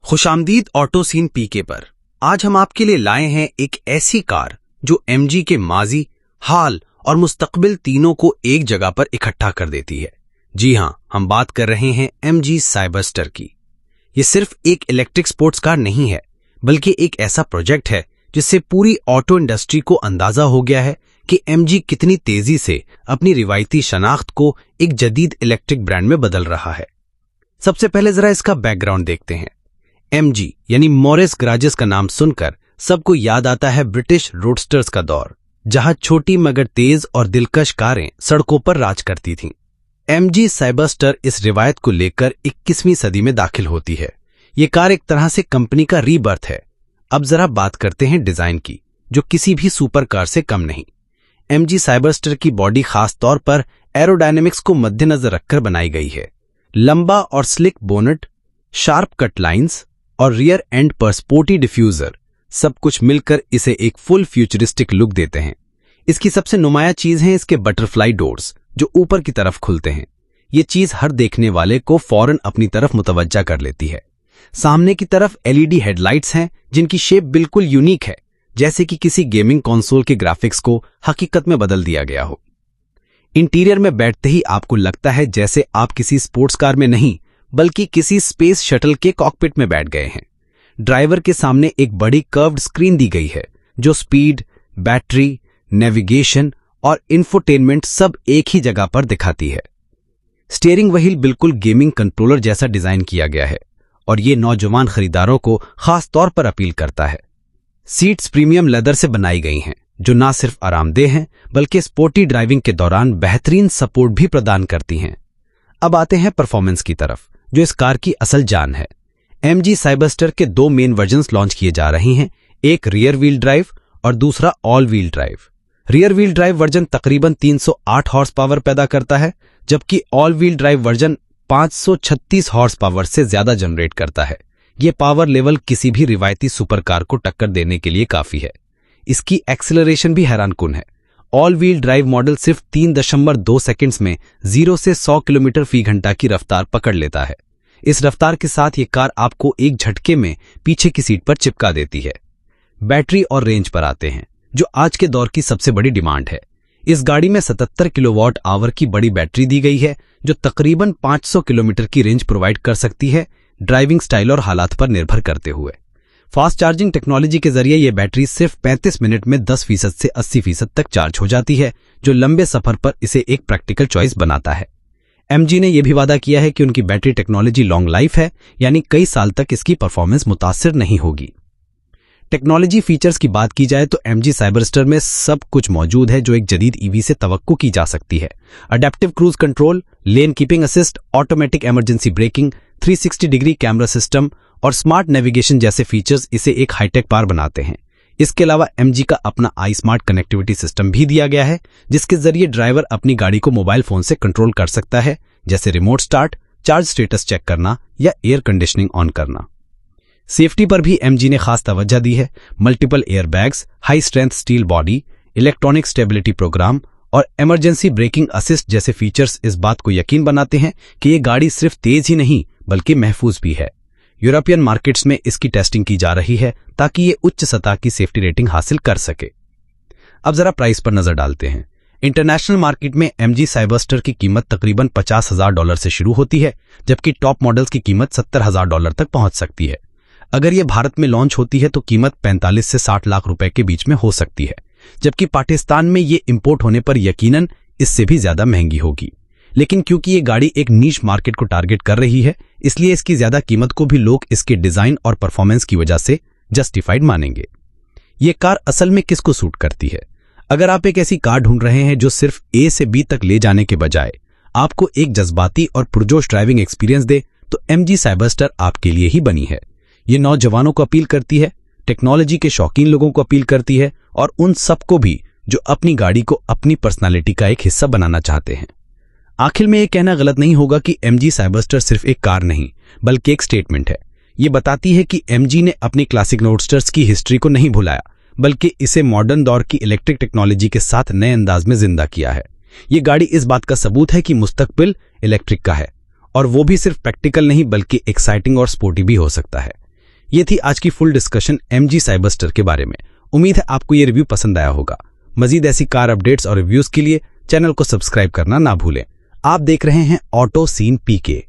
खुशामदीद auto scene पीके पर आज हम आपके लिए लाए हैं एक ऐसी कार जो एमजी के माजी, हाल और मुस्तकबिल तीनों को एक जगह पर इकट्ठा कर देती है। जी हां, हम बात कर रहे हैं एमजी साइबरस्टर की। ये सिर्फ एक इलेक्ट्रिक स्पोर्ट्स कार नहीं है, बल्कि एक ऐसा प्रोजेक्ट है जिससे पूरी ऑटो इंडस्ट्री को अंदाजा हो गया है कि एमजी कितनी तेजी से अपनी रिवायती शनाख्त को एक जदीद इलेक्ट्रिक ब्रांड में बदल रहा है। सबसे पहले जरा इसका बैकग्राउंड देखते हैं। एमजी यानी मॉरिस गराजेस का नाम सुनकर सबको याद आता है ब्रिटिश रोडस्टर्स का दौर, जहां छोटी मगर तेज और दिलकश कारें सड़कों पर राज करती थीं। एमजी साइबरस्टर इस रिवायत को लेकर 21वीं सदी में दाखिल होती है। ये कार एक तरह से कंपनी का रीबर्थ है। अब जरा बात करते हैं डिजाइन की, जो किसी भी सुपर कार से कम नहीं। एमजी साइबरस्टर की बॉडी खास तौर पर एरोडायनेमिक्स को मद्देनजर रखकर बनाई गई है। लंबा और slick bonnet, sharp cut lines और रियर एंड पर स्पोर्टी डिफ्यूजर, सब कुछ मिलकर इसे एक फुल फ्यूचरिस्टिक लुक देते हैं। इसकी सबसे नुमाया चीज है इसके बटरफ्लाई डोर्स, जो ऊपर की तरफ खुलते हैं। ये चीज हर देखने वाले को फौरन अपनी तरफ मुतवज्जा कर लेती है। सामने की तरफ एलईडी हेडलाइट्स हैं, जिनकी शेप बिल्कुल यूनिक है, जैसे कि किसी गेमिंग कंसोल के ग्राफिक्स को हकीकत में बदल दिया गया हो। इंटीरियर में बैठते ही आपको लगता है जैसे आप किसी स्पोर्ट्स कार में नहीं, बल्कि किसी स्पेस शटल के कॉकपिट में बैठ गए हैं। ड्राइवर के सामने एक बड़ी कर्व्ड स्क्रीन दी गई है, जो स्पीड, बैटरी, नेविगेशन और इंफोटेनमेंट सब एक ही जगह पर दिखाती है। स्टीयरिंग व्हील बिल्कुल गेमिंग कंट्रोलर जैसा डिजाइन किया गया है और ये नौजवान खरीदारों को खास तौर पर अपील करता है। सीट्स प्रीमियम लेदर से बनाई गई हैं, जो न सिर्फ आरामदेह हैं, बल्कि स्पोर्टी ड्राइविंग के दौरान बेहतरीन सपोर्ट भी प्रदान करती हैं। अब आते हैं परफॉर्मेंस की तरफ, जो इस कार की असल जान है। एमजी साइबरस्टर के दो मेन वर्जन्स लॉन्च किए जा रहे हैं, एक रियर व्हील ड्राइव और दूसरा all wheel drive. Rear wheel drive version तकरीबन 308 हॉर्स पावर पैदा करता है, जबकि all wheel drive version 536 horse power से ज्यादा जनरेट करता है। यह पावर लेवल किसी भी रिवायती सुपरकार को टक्कर देने के लिए काफी है। इसकी एक्सेलरेशन भी हैरानकुन है। ऑल व्हील ड्राइव मॉडल सिर्फ 3.2 सेकंड्स में 0 से 100 किलोमीटर फी घंटा की रफ्तार पकड़ लेता है। इस रफ्तार के साथ ये कार आपको एक झटके में पीछे की सीट पर चिपका देती है। बैटरी और रेंज पर आते हैं, जो आज के दौर की सबसे बड़ी डिमांड है। इस गाड़ी में 77 किलोवाट आवर की बड़ी बैटरी दी गई है, जो तकरीबन 500 किलोमीटर की रेंज प्रोवाइड कर सकती है, ड्राइविंग स्टाइल और हालात पर निर्भर करते हुए। फास्ट चार्जिंग टेक्नोलॉजी के जरिए यह बैटरी सिर्फ 35 मिनट में 10% से 80% तक चार्ज हो जाती है, जो लंबे सफर पर इसे एक प्रैक्टिकल चॉइस बनाता है। एमजी ने यह भी वादा किया है कि उनकी बैटरी टेक्नोलॉजी लॉन्ग लाइफ है, यानी कई साल तक इसकी परफॉर्मेंस मुतासिर नहीं होगी। टेक्नोलॉजी फीचर्स की बात की जाए तो एमजी साइबरस्टर में सब कुछ मौजूद है जो एक जदीद ईवी से तवक्को की जा सकती है। Adaptive cruise control, lane keeping assist, automatic emergency braking, 360 degree camera system और स्मार्ट नेविगेशन जैसे फीचर्स इसे एक हाईटेक कार बनाते हैं। इसके अलावा एमजी का अपना आई स्मार्ट कनेक्टिविटी सिस्टम भी दिया गया है, जिसके जरिए ड्राइवर अपनी गाड़ी को मोबाइल फोन से कंट्रोल कर सकता है, जैसे remote start, charge status check करना या एयर कंडीशनिंग ऑन करना। सेफ्टी पर भी एमजी ने खास तवज्जो दी है। Multiple airbags, high strength steel body, electronic stability program और इमरजेंसी ब्रेकिंग असिस्ट जैसे फीचर्स इस बात को यकीन बनाते हैं कि ये गाड़ी सिर्फ तेज ही नहीं बल्कि महफूज भी है। यूरोपियन मार्केट्स में इसकी टेस्टिंग की जा रही है ताकि ये उच्च सतह की सेफ्टी रेटिंग हासिल कर सके। अब जरा प्राइस पर नजर डालते हैं। इंटरनेशनल मार्केट में एमजी साइबरस्टर की कीमत तकरीबन $50,000 से शुरू होती है, जबकि टॉप मॉडल्स की कीमत $70,000 तक पहुंच सकती है। अगर ये भारत में लॉन्च होती है तो कीमत 45 से 60 लाख रुपए के बीच में हो सकती है, जबकि पाकिस्तान में ये इंपोर्ट होने पर यकीनन इससे भी ज्यादा महंगी होगी। लेकिन क्योंकि ये गाड़ी एक नीश मार्केट को टारगेट कर रही है, इसलिए इसकी ज्यादा कीमत को भी लोग इसके डिजाइन और परफॉर्मेंस की वजह से जस्टिफाइड मानेंगे। ये कार असल में किसको सूट करती है? अगर आप एक ऐसी कार ढूंढ रहे हैं जो सिर्फ ए से बी तक ले जाने के बजाय आपको एक जज्बाती और पुरजोश ड्राइविंग एक्सपीरियंस दे, तो एमजी साइबरस्टर आपके लिए ही बनी है। ये नौजवानों को अपील करती है, टेक्नोलॉजी के शौकीन लोगों को अपील करती है और उन सबको भी जो अपनी गाड़ी को अपनी पर्सनालिटी का एक हिस्सा बनाना चाहते हैं। आखिर में यह कहना गलत नहीं होगा कि एमजी साइबरस्टर सिर्फ एक कार नहीं बल्कि एक स्टेटमेंट है। ये बताती है कि एमजी ने अपनी क्लासिक रोडस्टर्स की हिस्ट्री को नहीं भुलाया, बल्कि इसे मॉडर्न दौर की इलेक्ट्रिक टेक्नोलॉजी के साथ नए अंदाज में जिंदा किया है। ये गाड़ी इस बात का सबूत है कि मुस्तकबिल इलेक्ट्रिक का है, और वो भी सिर्फ प्रैक्टिकल नहीं बल्कि एक्साइटिंग और स्पोर्टी भी हो सकता है। ये थी आज की फुल डिस्कशन MG साइबरस्टर के बारे में। उम्मीद है आपको ये रिव्यू पसंद आया होगा। मजीद ऐसी कार अपडेट्स और रिव्यूज के लिए चैनल को सब्सक्राइब करना ना भूलें। आप देख रहे हैं ऑटो सीन PK।